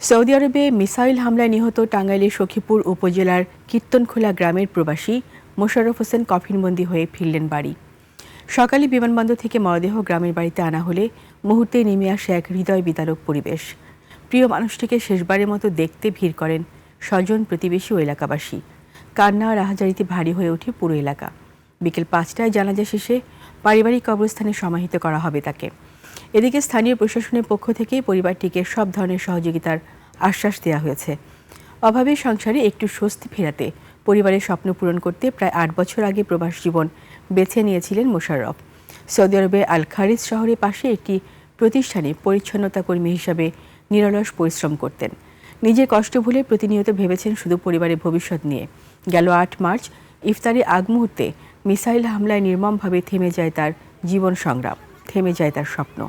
Saudi আরবে missile হামলায় নিহত টাঙ্গাইলের সখীপুর উপজেলার কীর্তনখোলা গ্রামের প্রবাসী মোশাররফ হোসেন কফিনবন্দি হয়ে ফিরলেন বাড়ি। সকালে বিমানবন্দর থেকে মরদেহ গ্রামের বাড়িতে আনা হলে মুহূর্তেই নেমে আসে এক হৃদয় বিদারক পরিবেশ। প্রিয় মানুষটিকে শেষবারের মতো দেখতে ভিড় করেন স্বজন, প্রতিবেশী ও এলাকাবাসী। কান্না আর আহাজারিতে ভারী হয়ে ওঠে পুরো এলাকা। বিকেল ৫টায় জানাজা শেষে পারিবারিক কবরস্থানে সমাহিত করা হবে তাকে। এদিকে স্থানীয় প্রশাসনের পক্ষ থেকে পরিবারটিকে সব ধরনের সহযোগিতার আশ্বাস দেওয়া হয়েছে। অভাবের সংসারে একটু স্বস্তি ফেরাতে পরিবারের স্বপ্ন পূরণ করতে প্রায় ৮ বছর আগে প্রবাস জীবন বেছে নিয়েছিলেন মোশাররফ। সৌদি আরবের আল খারিজ শহরের পাশে একটি প্রতিষ্ঠানে পরিচ্ছন্নতা কর্মী হিসাবে নিরলস পরিশ্রম করতেন। নিজের কষ্ট ভুলে প্রতিনিয়ত ভেবেছেন শুধু পরিবারের ভবিষ্যৎ নিয়ে। গেল ৮ মার্চ ইফতারের আগ মুহূর্তে মিসাইল হামলায় নির্মমভাবে থেমে যায় তার জীবন সংগ্রাম, থেমে যায় তার স্বপ্ন।